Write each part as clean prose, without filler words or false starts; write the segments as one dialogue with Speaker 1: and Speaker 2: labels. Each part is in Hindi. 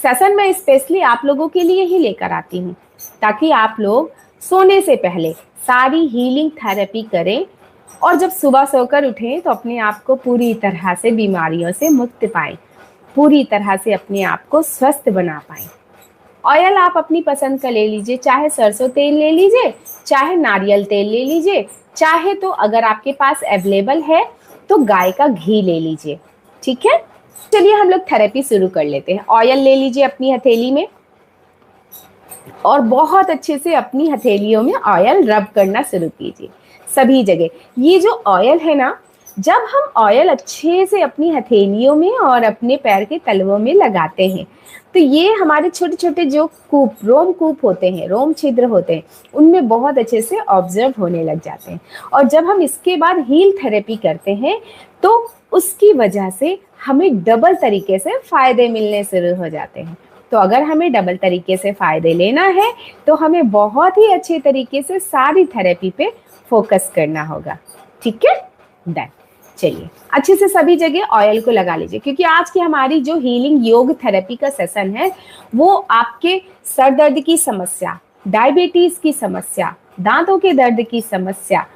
Speaker 1: सेशन में स्पेशली आप लोगों के लिए ही लेकर आती हूँ, ताकि आप लोग सोने से पहले सारी हीलिंग थेरेपी करें और जब सुबह सोकर उठें तो अपने आप को पूरी तरह से बीमारियों से मुक्त पाएं, पूरी तरह से अपने आप को स्वस्थ बना पाएं। ऑयल आप अपनी पसंद का ले लीजिए, चाहे सरसों तेल ले लीजिए, चाहे नारियल तेल ले लीजिए, चाहे तो अगर आपके पास अवेलेबल है तो गाय का घी ले लीजिए। ठीक है, चलिए हम लोग थेरेपी शुरू कर लेते हैं। ऑयल ले लीजिए अपनी हथेली में और बहुत अच्छे से अपनी हथेलियों में ऑयल रब करना शुरू कीजिए सभी जगह। ये जो ऑयल है ना, जब हम ऑयल अच्छे से अपनी हथेलियों में और अपने पैर के तलवों में लगाते हैं तो ये हमारे छोटे छोटे जो रोम कूप होते हैं, रोम छिद्र होते हैं, उनमें बहुत अच्छे से ऑब्जर्व होने लग जाते हैं। और जब हम इसके बाद हील थेरेपी करते हैं तो उसकी वजह से हमें डबल तरीके से फ़ायदे मिलने शुरू हो जाते हैं। तो अगर हमें डबल तरीके से फ़ायदे लेना है तो हमें बहुत ही अच्छे तरीके से सारी थेरेपी पे फोकस करना होगा। ठीक है, डन। चलिए अच्छे से सभी जगह ऑयल को लगा लीजिए, क्योंकि आज की हमारी जो हीलिंग योग थेरेपी का सेशन है वो आपके सर दर्द की समस्या, डायबिटीज की समस्या, दांतों के दर्द की समस्या,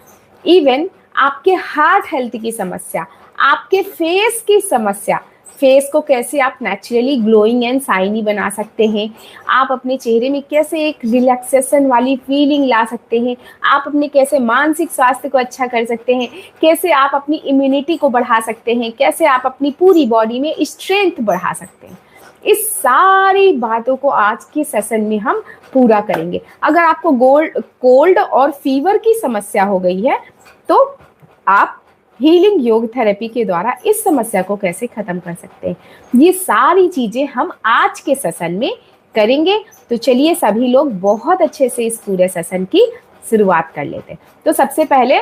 Speaker 1: इवन आपके हार्ट हेल्थ की समस्या, आपके फेस की समस्या, फेस को कैसे आप नेचुरली ग्लोइंग एंड शाइनी बना सकते हैं, आप अपने चेहरे में कैसे एक रिलैक्सेशन वाली फीलिंग ला सकते हैं, आप अपने कैसे मानसिक स्वास्थ्य को अच्छा कर सकते हैं, कैसे आप अपनी इम्यूनिटी को बढ़ा सकते हैं, कैसे आप अपनी पूरी बॉडी में स्ट्रेंथ बढ़ा सकते हैं। इस सारी बातों को आज के सेशन में हम पूरा करेंगे। अगर आपको कोल्ड और फीवर की समस्या हो गई है तो आप हीलिंग योग थेरेपी के द्वारा इस समस्या को कैसे खत्म कर सकते हैं, ये सारी चीजें हम आज के सेशन में करेंगे। तो चलिए सभी लोग बहुत अच्छे से इस पूरे सेशन की शुरुआत कर लेते हैं। तो सबसे पहले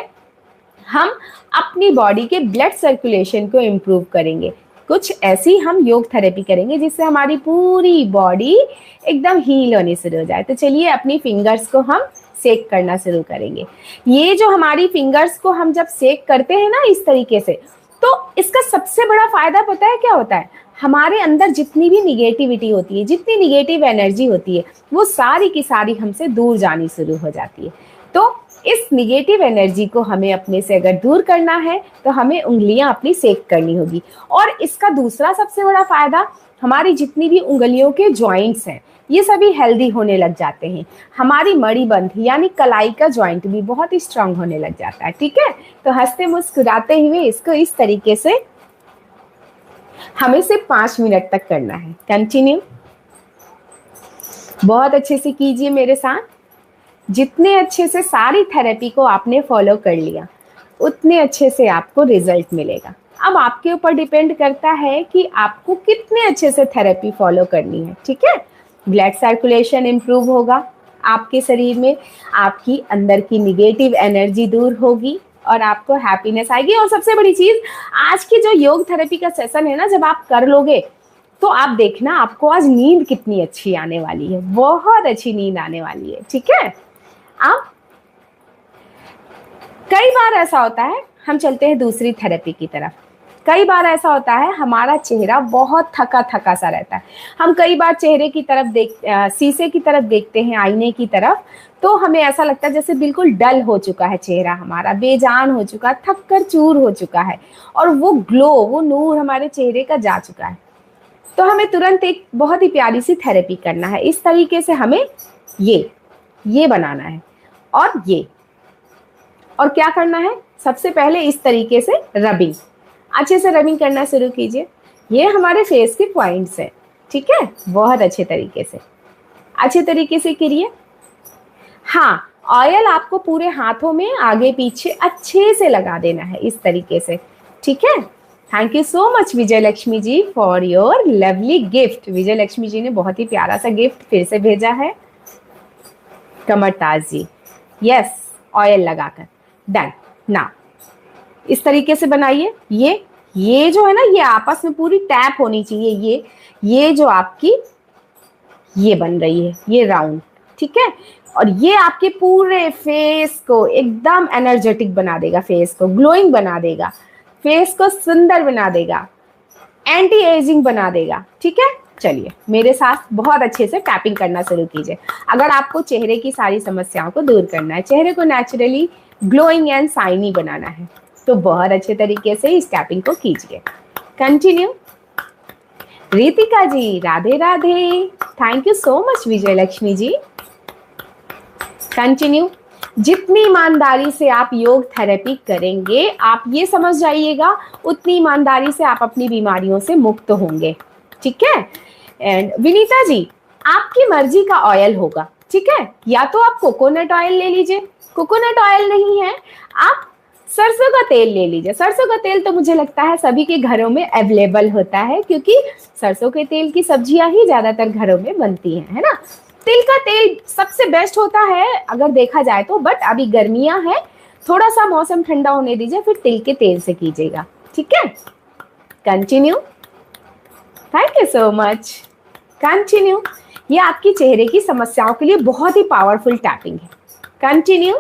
Speaker 1: हम अपनी बॉडी के ब्लड सर्कुलेशन को इम्प्रूव करेंगे। कुछ ऐसी हम योग थेरेपी करेंगे जिससे हमारी पूरी बॉडी एकदम हील होनी शुरू हो जाए। तो चलिए अपनी फिंगर्स को हम सेक करना शुरू करेंगे। ये जो हमारी फिंगर्स को हम जब सेक करते हैं ना इस तरीके से, तो इसका सबसे बड़ा फायदा पता है क्या होता है? हमारे अंदर जितनी भी निगेटिविटी होती है, जितनी निगेटिव एनर्जी होती है, वो सारी की सारी हमसे दूर जानी शुरू हो जाती है। तो इस निगेटिव एनर्जी को हमें अपने से अगर दूर करना है तो हमें उंगलियां अपनी सेक करनी होगी। और इसका दूसरा सबसे बड़ा फायदा, हमारी जितनी भी उंगलियों के जॉइंट्स हैं ये सभी हेल्दी होने लग जाते हैं। हमारी मणिबंध यानी कलाई का जॉइंट भी बहुत ही स्ट्रांग होने लग जाता है। ठीक है, तो हंसते मुस्कुराते हुए इसको इस तरीके से हमें सिर्फ 5 मिनट तक करना है। कंटिन्यू बहुत अच्छे से कीजिए मेरे साथ। जितने अच्छे से सारी थेरेपी को आपने फॉलो कर लिया उतने अच्छे से आपको रिजल्ट मिलेगा। अब आपके ऊपर डिपेंड करता है कि आपको कितने अच्छे से थेरेपी फॉलो करनी है। ठीक है, ब्लड सर्कुलेशन इम्प्रूव होगा आपके शरीर में, आपकी अंदर की निगेटिव एनर्जी दूर होगी और आपको हैप्पीनेस आएगी। और सबसे बड़ी चीज, आज की जो योग थेरेपी का सेशन है ना, जब आप कर लोगे तो आप देखना आपको आज नींद कितनी अच्छी आने वाली है, बहुत अच्छी नींद आने वाली है। ठीक है, अब कई बार ऐसा होता है, हम चलते हैं दूसरी थेरेपी की तरफ। कई बार ऐसा होता है हमारा चेहरा बहुत थका थका सा रहता है। हम कई बार चेहरे की तरफ शीशे की तरफ देखते हैं, आईने की तरफ, तो हमें ऐसा लगता है जैसे बिल्कुल डल हो चुका है चेहरा, हमारा बेजान हो चुका है, थक कर चूर हो चुका है और वो ग्लो, वो नूर हमारे चेहरे का जा चुका है। तो हमें तुरंत एक बहुत ही प्यारी सी थेरेपी करना है। इस तरीके से हमें ये बनाना है और क्या करना है, सबसे पहले इस तरीके से रबिंग, अच्छे से रबिंग करना शुरू कीजिए। ये हमारे फेस के पॉइंट्स हैं। ठीक है, बहुत अच्छे तरीके से करिए। हाँ, ऑयल आपको पूरे हाथों में आगे पीछे अच्छे से लगा देना है इस तरीके से। ठीक है, thank you so much Vijay Lakshmi ji for your lovely gift. Vijay Lakshmi ji ने बहुत ही प्यारा सा गिफ्ट फिर से भेजा है। कमरताज जी, यस, ऑयल लगाकर डन। ना इस तरीके से बनाइए। ये जो है ना, ये आपस में पूरी टैप होनी चाहिए। ये जो आपकी ये बन रही है, ये राउंड। ठीक है, और ये आपके पूरे फेस को एकदम एनर्जेटिक बना देगा, फेस को ग्लोइंग बना देगा, फेस को सुंदर बना देगा, एंटी एजिंग बना देगा। ठीक है, चलिए मेरे साथ बहुत अच्छे से टैपिंग करना शुरू कीजिए। अगर आपको चेहरे की सारी समस्याओं को दूर करना है, चेहरे को नेचुरली ग्लोइंग एंड शाइनी बनाना है, तो बहुत अच्छे तरीके से इस टैपिंग को कीजिए। Continue. Ritika ji Radhe Radhe, thank you so much Vijay Lakshmi ji. Continue. जितनी ईमानदारी से आप योग थेरेपी करेंगे, आप ये समझ जाइएगा, उतनी ईमानदारी से आप अपनी बीमारियों से मुक्त होंगे। ठीक है। एंड विनीता जी, आपकी मर्जी का ऑयल होगा, ठीक है, या तो आप कोकोनट ऑयल ले लीजिए, कोकोनट ऑयल नहीं है आप सरसों का तेल ले लीजिए। सरसों का तेल तो मुझे लगता है सभी के घरों में अवेलेबल होता है, क्योंकि सरसों के तेल की सब्जियां ही ज्यादातर घरों में बनती हैं, है ना। तिल का तेल सबसे बेस्ट होता है अगर देखा जाए तो, बट अभी गर्मियां हैं, थोड़ा सा मौसम ठंडा होने दीजिए, फिर तिल के तेल से कीजिएगा। ठीक है। Continue. Thank you so much. Continue. ये आपकी चेहरे की समस्याओं के लिए बहुत ही पावरफुल टैपिंग है। कंटिन्यू।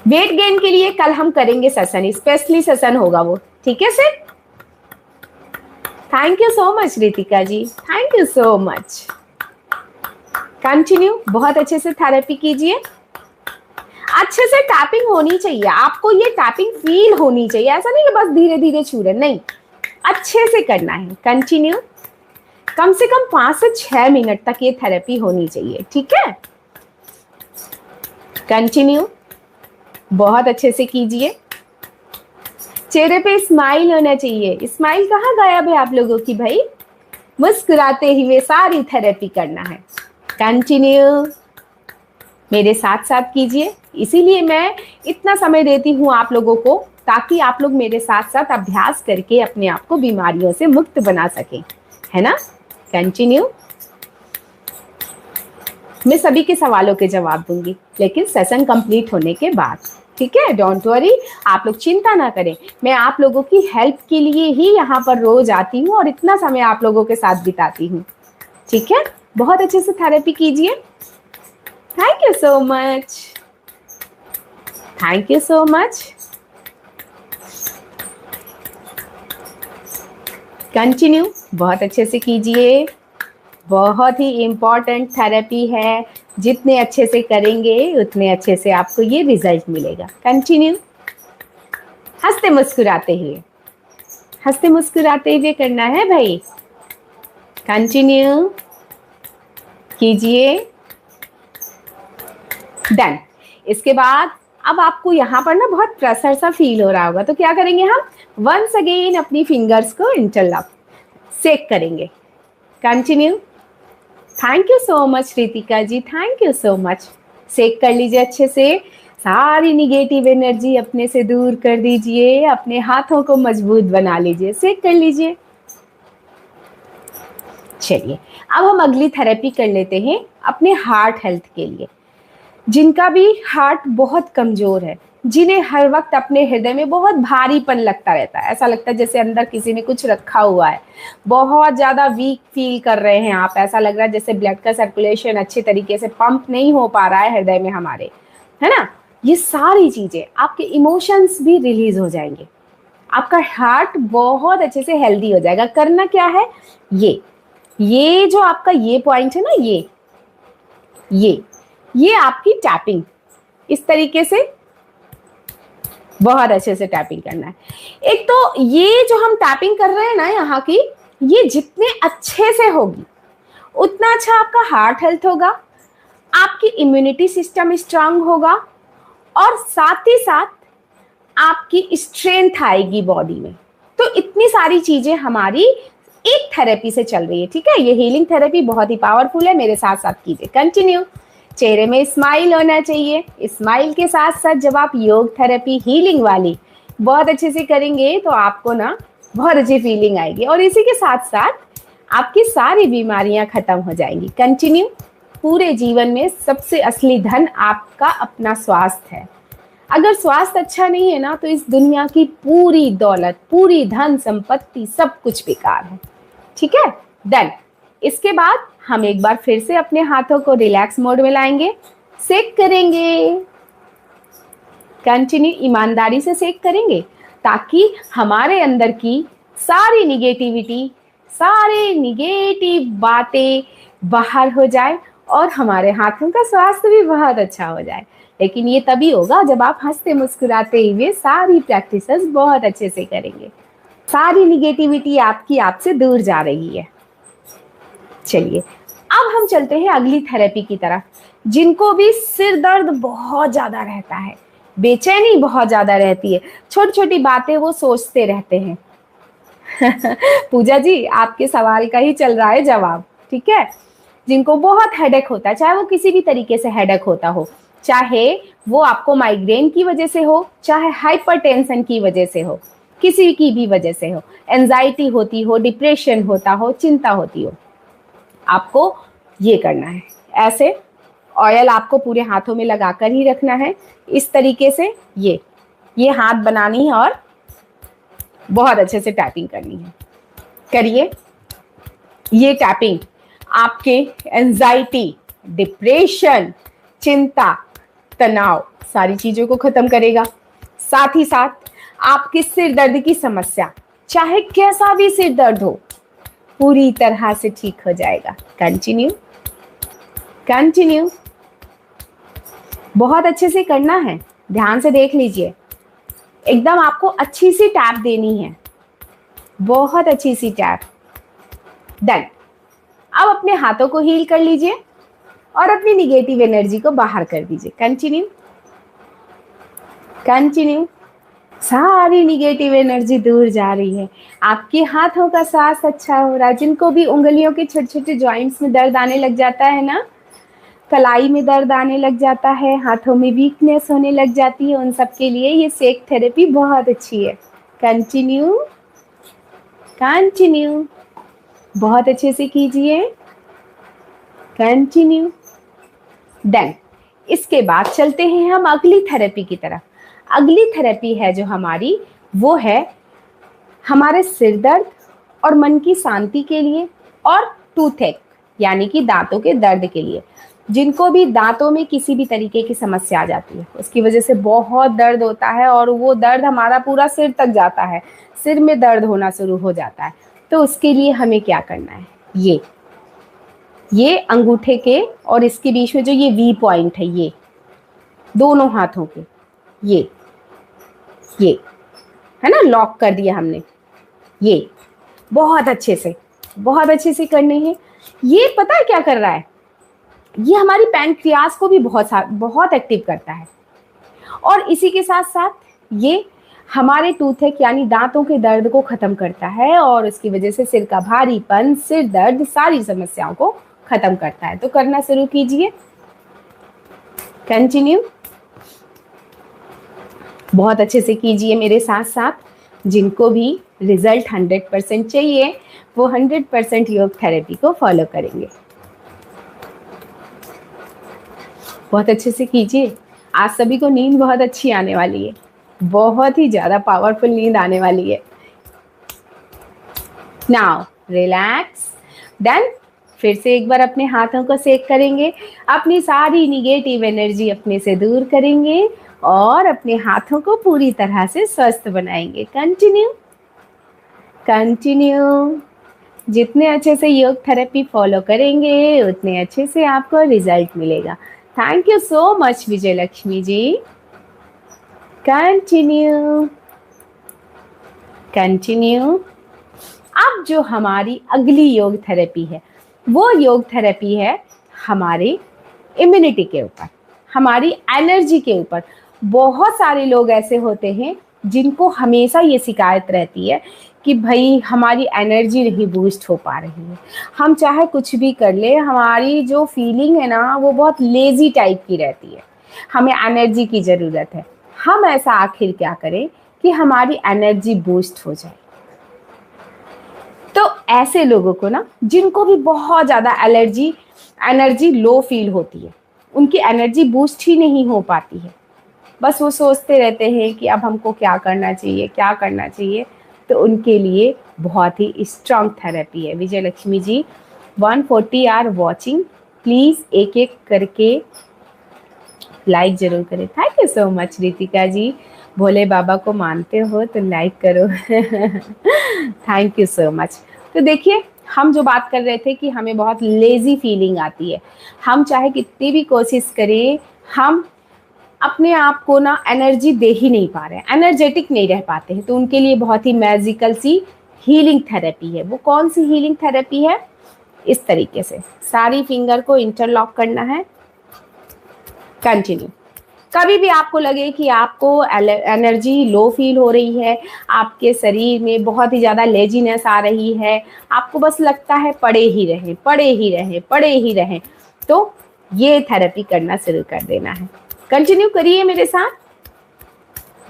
Speaker 1: वेट गेन के लिए कल हम करेंगे सेशन, स्पेशली सेशन होगा वो, ठीक है sir. Thank you so much Ritika ji, thank you so much. Continue. बहुत अच्छे से थेरेपी कीजिए, अच्छे से टैपिंग होनी चाहिए, आपको ये टैपिंग फील होनी चाहिए, ऐसा नहीं कि बस धीरे धीरे छू रहे, नहीं, अच्छे से करना है। कंटिन्यू। कम से कम 5 से 6 मिनट तक ये थेरेपी होनी चाहिए, ठीक है। कंटिन्यू। बहुत अच्छे से कीजिए, चेहरे पे स्माइल होना चाहिए। स्माइल कहाँ गायब है आप लोगों की भाई, मुस्कुराते हुए सारी थेरेपी करना है। कंटिन्यू। मेरे साथ साथ कीजिए, इसीलिए मैं इतना समय देती हूँ आप लोगों को, ताकि आप लोग मेरे साथ साथ अभ्यास करके अपने आप को बीमारियों से मुक्त बना सकें, है ना। कंटिन्यू। मैं सभी के सवालों के जवाब दूंगी, लेकिन सेशन कंप्लीट होने के बाद, ठीक है। डोंट वरी, आप लोग चिंता ना करें, मैं आप लोगों की हेल्प के लिए ही यहाँ पर रोज आती हूँ और इतना समय आप लोगों के साथ बिताती हूँ, ठीक है। बहुत अच्छे से थेरेपी कीजिए। Thank you so much, thank you so much. Continue. बहुत अच्छे से कीजिए, बहुत ही इम्पॉर्टेंट थेरेपी है, जितने अच्छे से करेंगे उतने अच्छे से आपको ये रिजल्ट मिलेगा। कंटिन्यू। हंसते मुस्कुराते हुए, हंसते मुस्कुराते हुए करना है भाई। कंटिन्यू कीजिए। डन। इसके बाद अब आपको यहाँ पर ना बहुत प्रेशर सा फील हो रहा होगा, तो क्या करेंगे हम, वंस अगेन अपनी फिंगर्स को इंटरलॉक सेक करेंगे। Continue. Thank you so much Ritika ji, thank you so much. सेक कर लीजिए अच्छे से, सारी निगेटिव एनर्जी अपने से दूर कर दीजिए, अपने हाथों को मजबूत बना लीजिए, सेक कर लीजिए। चलिए अब हम अगली थेरेपी कर लेते हैं अपने हार्ट हेल्थ के लिए। जिनका भी हार्ट बहुत कमजोर है, जिन्हें हर वक्त अपने हृदय में बहुत भारीपन लगता रहता है, ऐसा लगता है जैसे अंदर किसी ने कुछ रखा हुआ है, बहुत ज्यादा वीक फील कर रहे हैं आप, ऐसा लग रहा है जैसे ब्लड का सर्कुलेशन अच्छे तरीके से पंप नहीं हो पा रहा है हृदय में हमारे, है ना। ये सारी चीजें, आपके इमोशंस भी रिलीज हो जाएंगे, आपका हार्ट बहुत अच्छे से हेल्दी हो जाएगा। करना क्या है, ये जो आपका ये पॉइंट है ना, ये आपकी टैपिंग, इस तरीके से बहुत अच्छे से टैपिंग करना है। एक तो ये जो हम टैपिंग कर रहे हैं ना यहाँ की, ये जितने अच्छे से होगी उतना अच्छा आपका हार्ट हेल्थ होगा, आपकी इम्यूनिटी सिस्टम स्ट्रांग होगा, और साथ ही साथ आपकी स्ट्रेंथ आएगी बॉडी में। तो इतनी सारी चीजें हमारी एक थेरेपी से चल रही है, ठीक है। ये हीलिंग थेरेपी बहुत ही पावरफुल है, मेरे साथ साथ कीजिए। कंटिन्यू। चेहरे में स्माइल होना चाहिए, स्माइल के साथ साथ जब आप योग थेरेपी हीलिंग वाली बहुत अच्छे से करेंगे तो आपको ना बहुत अच्छी फीलिंग आएगी, और इसी के साथ साथ आपकी सारी बीमारियां खत्म हो जाएंगी। कंटिन्यू। पूरे जीवन में सबसे असली धन आपका अपना स्वास्थ्य है। अगर स्वास्थ्य अच्छा नहीं है ना, तो इस दुनिया की पूरी दौलत, पूरी धन संपत्ति, सब कुछ बेकार है, ठीक है। डन। इसके बाद हम एक बार फिर से अपने हाथों को रिलैक्स मोड में लाएंगे, सेक करेंगे। कंटिन्यू। ईमानदारी से सेक करेंगे ताकि हमारे अंदर की सारी निगेटिविटी, सारे निगेटिव बातें बाहर हो जाए और हमारे हाथों का स्वास्थ्य भी बहुत अच्छा हो जाए। लेकिन ये तभी होगा जब आप हंसते मुस्कुराते हुए सारी प्रैक्टिसेस बहुत अच्छे से करेंगे। सारी निगेटिविटी आपकी आपसे दूर जा रही है। चलिए अब हम चलते हैं अगली थेरेपी की तरफ। जिनको भी सिर दर्द बहुत ज्यादा रहता है, बेचैनी बहुत ज्यादा रहती है, छोटी छोटी बातें वो सोचते रहते हैं। पूजा जी आपके सवाल का ही चल रहा है जवाब, ठीक है। जिनको बहुत हेडेक होता है, चाहे वो किसी भी तरीके से हेडेक होता हो, चाहे वो आपको माइग्रेन की वजह से हो, चाहे हाइपरटेंशन की वजह से हो, किसी की भी वजह से हो, एंजाइटी होती हो, डिप्रेशन होता हो, चिंता होती हो, आपको ये करना है। ऐसे ऑयल आपको पूरे हाथों में लगाकर ही रखना है, इस तरीके से ये हाथ बनानी है और बहुत अच्छे से टैपिंग करनी है। करिए। ये टैपिंग आपके एंजाइटी, डिप्रेशन, चिंता, तनाव सारी चीजों को खत्म करेगा। साथ ही साथ आपके सिर दर्द की समस्या, चाहे कैसा भी सिर दर्द हो, पूरी तरह से ठीक हो जाएगा। कंटिन्यू बहुत अच्छे से करना है। ध्यान से देख लीजिए, एकदम आपको अच्छी सी टैप देनी है, बहुत अच्छी सी टैप। डन। अब अपने हाथों को हील कर लीजिए और अपनी निगेटिव एनर्जी को बाहर कर दीजिए। कंटिन्यू। सारी निगेटिव एनर्जी दूर जा रही है, आपके हाथों का सांस अच्छा हो रहा है। जिनको भी उंगलियों के छोटे छोटे जॉइंट्स में दर्द आने लग जाता है ना, कलाई में दर्द आने लग जाता है, हाथों में वीकनेस होने लग जाती है, उन सब के लिए ये सेक थेरेपी बहुत अच्छी है। कंटिन्यू बहुत अच्छे से कीजिए। कंटिन्यू। डन। इसके बाद चलते हैं हम अगली थेरेपी की तरफ। अगली थेरेपी है जो हमारी, वो है हमारे सिर दर्द और मन की शांति के लिए, और टूथेक यानी कि दांतों के दर्द के लिए। जिनको भी दांतों में किसी भी तरीके की समस्या आ जाती है, उसकी वजह से बहुत दर्द होता है और वो दर्द हमारा पूरा सिर तक जाता है, सिर में दर्द होना शुरू हो जाता है, तो उसके लिए हमें क्या करना है, ये अंगूठे के और इसके बीच में जो ये वी पॉइंट है, ये दोनों हाथों के ये है ना, लॉक कर दिया हमने। ये बहुत अच्छे से करने हैं। ये पता है क्या कर रहा है, ये हमारी पैंक्रियास को भी बहुत एक्टिव करता है, और इसी के साथ साथ ये हमारे टूथेक यानी दांतों के दर्द को खत्म करता है, और उसकी वजह से सिर का भारीपन, सिर दर्द, सारी समस्याओं को खत्म करता है। तो करना शुरू कीजिए। कंटिन्यू। बहुत अच्छे से कीजिए मेरे साथ साथ। जिनको भी रिजल्ट 100% चाहिए, वो 100% योग थेरेपी को फॉलो करेंगे। बहुत अच्छे से कीजिए। आज सभी को नींद बहुत अच्छी आने वाली है, बहुत ही ज्यादा पावरफुल नींद आने वाली है। Now relax. डन। फिर से एक बार अपने हाथों को सेक करेंगे, अपनी सारी निगेटिव एनर्जी अपने से दूर करेंगे और अपने हाथों को पूरी तरह से स्वस्थ बनाएंगे। कंटिन्यू। जितने अच्छे से योग थेरेपी फॉलो करेंगे, उतने अच्छे से आपको रिजल्ट मिलेगा। Thank you so much Vijay Lakshmi ji. Continue. अब जो हमारी अगली योग थेरेपी है, वो योग थेरेपी है हमारे इम्यूनिटी के ऊपर, हमारी एनर्जी के ऊपर। बहुत सारे लोग ऐसे होते हैं जिनको हमेशा ये शिकायत रहती है कि भाई हमारी एनर्जी नहीं बूस्ट हो पा रही है, हम चाहे कुछ भी कर ले, हमारी जो फीलिंग है ना वो बहुत लेजी टाइप की रहती है, हमें एनर्जी की ज़रूरत है। हम ऐसा आखिर क्या करें कि हमारी एनर्जी बूस्ट हो जाए। तो ऐसे लोगों को ना, जिनको भी बहुत ज़्यादा एनर्जी लो फील होती है, उनकी एनर्जी बूस्ट ही नहीं हो पाती है, बस वो सोचते रहते हैं कि अब हमको क्या करना चाहिए, तो उनके लिए बहुत ही स्ट्रॉन्ग थेरेपी है। Vijay Lakshmi ji 140 are watching, please एक एक करके लाइक जरूर करें। Thank you so much Ritika ji, Bhole Baba को मानते हो तो लाइक करो। Thank you so much. तो देखिए, हम जो बात कर रहे थे कि हमें बहुत लेजी फीलिंग आती है, हम चाहे कितनी भी कोशिश करें, हम अपने आप को ना एनर्जी दे ही नहीं पा रहे हैं, एनर्जेटिक नहीं रह पाते हैं। तो उनके लिए बहुत ही मैजिकल सी हीलिंग थेरेपी है। वो कौन सी हीलिंग थेरेपी है? इस तरीके से सारी फिंगर को इंटरलॉक करना है, कंटिन्यू। कभी भी आपको लगे कि आपको एनर्जी लो फील हो रही है, आपके शरीर में बहुत ही ज़्यादा लेजीनेस आ रही है, आपको बस लगता है पड़े ही रहें, पड़े ही रहें, पड़े ही रहें, तो ये थेरेपी करना शुरू कर देना है। कंटिन्यू करिए मेरे साथ,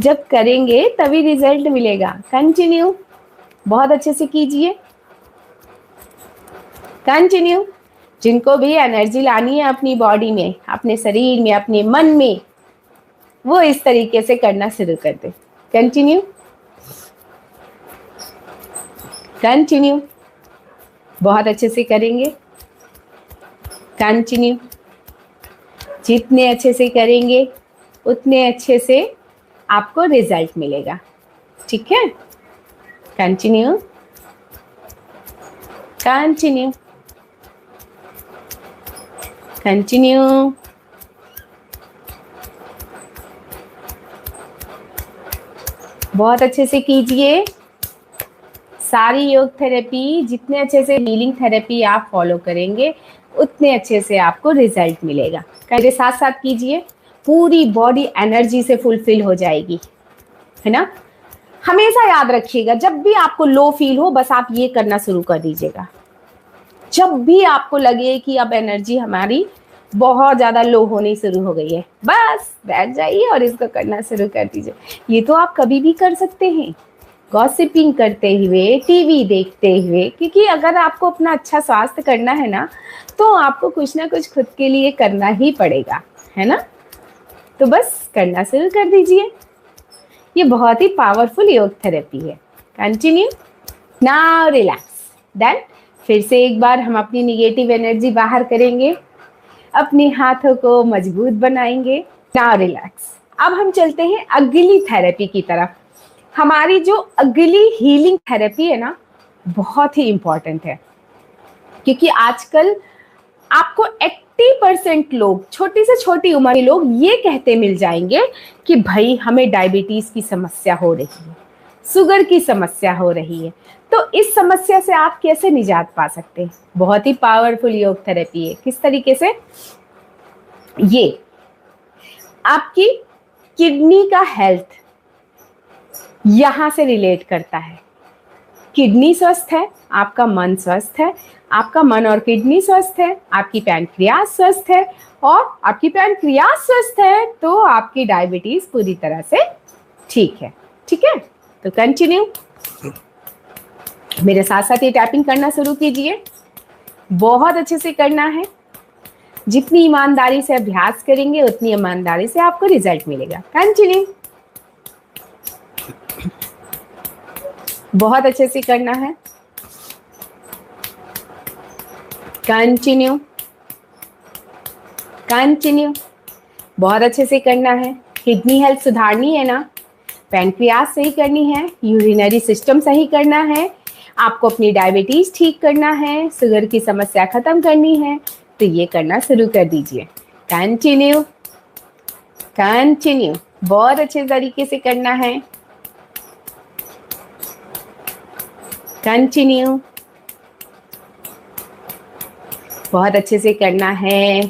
Speaker 1: जब करेंगे तभी रिजल्ट मिलेगा। कंटिन्यू, बहुत अच्छे से कीजिए, कंटिन्यू। जिनको भी एनर्जी लानी है अपनी बॉडी में, अपने शरीर में, अपने मन में, वो इस तरीके से करना शुरू कर दे। कंटिन्यू, कंटिन्यू, बहुत अच्छे से करेंगे, कंटिन्यू। जितने अच्छे से करेंगे उतने अच्छे से आपको रिजल्ट मिलेगा, ठीक है? Continue, continue, continue. बहुत अच्छे से कीजिए। सारी योग थेरेपी, जितने अच्छे से हीलिंग थेरेपी आप फॉलो करेंगे उतने अच्छे से आपको रिजल्ट मिलेगा। मेरे साथ साथ कीजिए, पूरी बॉडी एनर्जी से फुलफिल हो जाएगी, है ना? हमेशा याद रखिएगा, जब भी आपको लो फील हो बस आप ये करना शुरू कर दीजिएगा। जब भी आपको लगे कि अब एनर्जी हमारी बहुत ज़्यादा लो होनी शुरू हो गई है, बस बैठ जाइए और इसको करना शुरू कर दीजिए। ये तो आप कभी भी कर सकते हैं, गॉसिपिंग करते हुए, टीवी देखते हुए, क्योंकि अगर आपको अपना अच्छा स्वास्थ्य करना है ना, तो आपको कुछ ना कुछ खुद के लिए करना ही पड़ेगा, है ना? तो बस करना शुरू कर दीजिए। ये बहुत ही पावरफुल योग थेरेपी है। Continue, now relax. देन फिर से एक बार हम अपनी निगेटिव एनर्जी बाहर करेंगे, अपने हाथों को मजबूत बनाएंगे। Now relax. अब हम चलते हैं अगली थेरेपी की तरफ। हमारी जो अगली हीलिंग थेरेपी है ना, बहुत ही इंपॉर्टेंट है, क्योंकि आजकल आपको 80% लोग, छोटी से छोटी उम्र के लोग, ये कहते मिल जाएंगे कि भाई हमें डायबिटीज की समस्या हो रही है, शुगर की समस्या हो रही है। तो इस समस्या से आप कैसे निजात पा सकते हैं? बहुत ही पावरफुल योग थेरेपी है। किस तरीके से? ये आपकी किडनी का हेल्थ यहां से रिलेट करता है। किडनी स्वस्थ है, आपका मन स्वस्थ है, आपका मन और किडनी स्वस्थ है, आपकी पैनक्रियास स्वस्थ है, और आपकी पैनक्रियास स्वस्थ है तो आपकी डायबिटीज पूरी तरह से ठीक है, ठीक है? तो कंटिन्यू, मेरे साथ साथ ये टैपिंग करना शुरू कीजिए। बहुत अच्छे से करना है। जितनी ईमानदारी से अभ्यास करेंगे उतनी ईमानदारी से आपको रिजल्ट मिलेगा। कंटिन्यू, बहुत अच्छे से करना है। कंटिन्यू, कंटिन्यू, बहुत अच्छे से करना है। किडनी हेल्थ सुधारनी है ना, पैनक्रियास सही करनी है, यूरिनरी सिस्टम सही करना है, आपको अपनी डायबिटीज ठीक करना है, शुगर की समस्या खत्म करनी है, तो ये करना शुरू कर दीजिए। कंटिन्यू, कंटिन्यू, बहुत अच्छे तरीके से करना है। कंटिन्यू, बहुत अच्छे से करना है।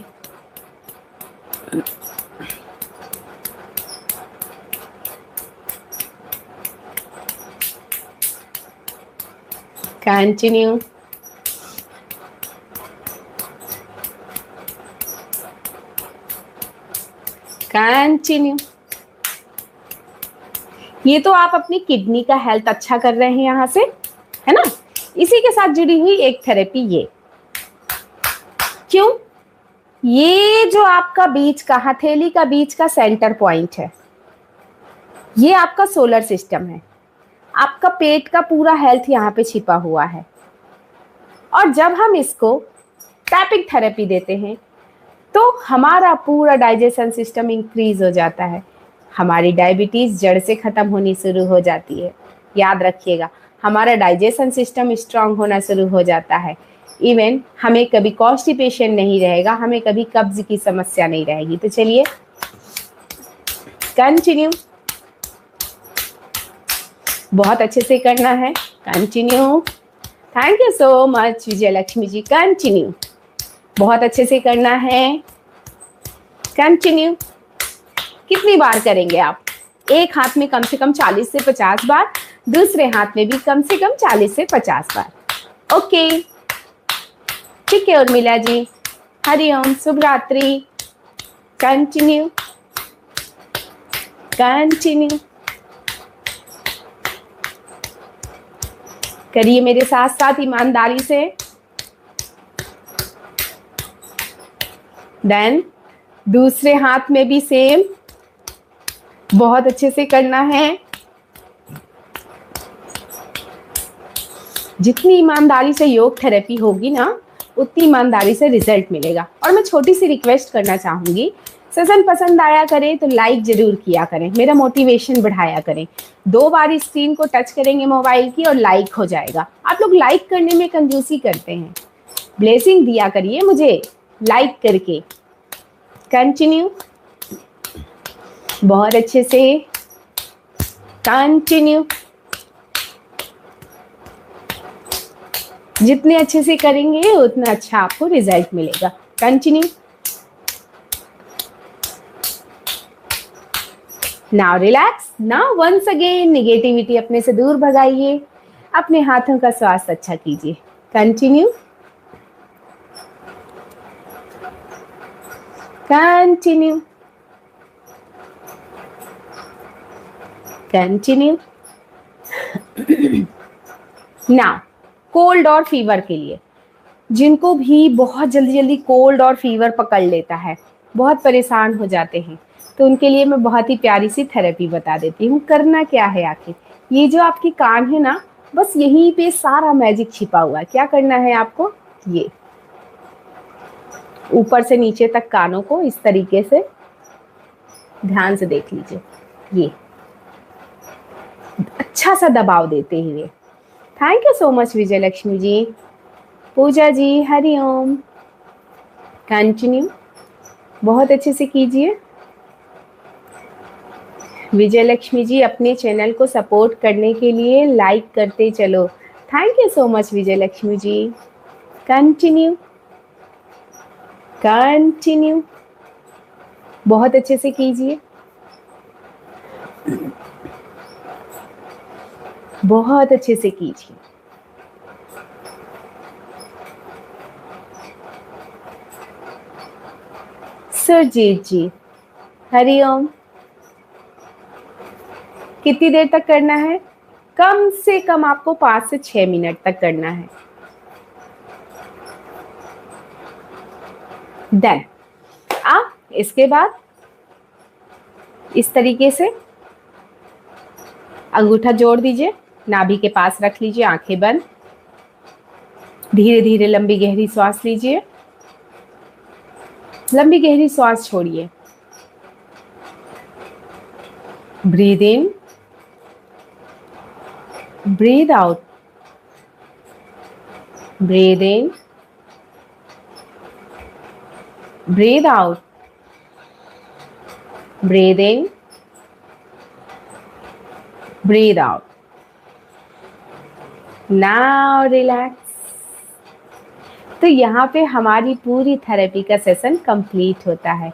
Speaker 1: Continue, continue. ये तो आप अपनी किडनी का हेल्थ अच्छा कर रहे हैं यहां से, है ना? इसी के साथ जुड़ी हुई एक थेरेपी ये। क्यों? ये जो आपका बीच का, हथेली का बीच का सेंटर पॉइंट है, ये आपका सोलर सिस्टम है। आपका पेट का पूरा हेल्थ यहाँ पे छिपा हुआ है। और जब हम इसको टैपिंग थेरेपी देते हैं तो हमारा पूरा डाइजेशन सिस्टम इंक्रीज हो जाता है, हमारी डायबिटीज जड़ से खत्म होनी शुरू हो जाती है। याद रखिएगा, हमारा डाइजेशन सिस्टम स्ट्रांग होना शुरू हो जाता है। इवन हमें कभी कॉन्स्टिपेशन नहीं रहेगा, हमें कभी कब्ज की समस्या नहीं रहेगी। तो चलिए कंटिन्यू, बहुत अच्छे से करना है। Continue, thank you so much Vijay Lakshmi ji. Continue, बहुत अच्छे से करना है। कंटिन्यू, कितनी बार करेंगे आप? एक हाथ में कम से कम 40 से 50 बार, दूसरे हाथ में भी कम से कम 40 से 50 बार। ओके, ठीक है उर्मिला जी, हरिओम, शुभ रात्रि। कंटिन्यू, कंटिन्यू करिए मेरे साथ साथ ईमानदारी से। देन दूसरे हाथ में भी सेम, बहुत अच्छे से करना है। जितनी ईमानदारी से योग थेरेपी होगी ना, उतनी ईमानदारी से रिजल्ट मिलेगा। और मैं छोटी सी रिक्वेस्ट करना चाहूंगी, सेशन पसंद आया करें तो लाइक जरूर किया करें, मेरा मोटिवेशन बढ़ाया करें। 2 बार स्क्रीन को टच करेंगे मोबाइल की और लाइक हो जाएगा। आप लोग लाइक करने में कंजूसी करते हैं, ब्लेसिंग दिया करिए मुझे लाइक करके। कंटिन्यू, बहुत अच्छे से। कंटिन्यू, जितने अच्छे से करेंगे उतना अच्छा आपको रिजल्ट मिलेगा। Continue, now relax. Now once again negativity अपने से दूर भगाइए, अपने हाथों का स्वास्थ्य अच्छा कीजिए। Continue, continue, continue. Now cold और फीवर के लिए, जिनको भी बहुत जल्दी जल्दी कोल्ड और फीवर पकड़ लेता है, बहुत परेशान हो जाते हैं, तो उनके लिए मैं बहुत ही प्यारी सी थेरेपी बता देती हूँ। करना क्या है आखिर, ये जो आपकी कान है ना, बस यहीं पे सारा मैजिक छिपा हुआ है। क्या करना है आपको, ये ऊपर से नीचे तक कानों को इस तरीके से ध्यान से देख लीजिए, ये अच्छा सा दबाव देते हुए। Thank you so much Vijay Lakshmi ji, Pooja ji, Hariom. Continue, बहुत अच्छे से कीजिए। विजय लक्ष्मी जी, अपने चैनल को सपोर्ट करने के लिए लाइक करते चलो। Thank you so much Vijay Lakshmi ji. Continue, continue, बहुत अच्छे से कीजिए, बहुत अच्छे से कीजिए। सुरजीत जी, हरिओम। कितनी देर तक करना है? कम से कम आपको 5 से 6 मिनट तक करना है। देन आप इसके बाद इस तरीके से अंगूठा जोड़ दीजिए, नाभि के पास रख लीजिए, आंखें बंद। धीरे धीरे लंबी गहरी सांस लीजिए, लंबी गहरी सांस छोड़िए। Breathe in, breathe out, breathe in, breathe out, breathe in, breathe out. Now relax. तो यहाँ पे हमारी पूरी थेरेपी का सेशन कंप्लीट होता है।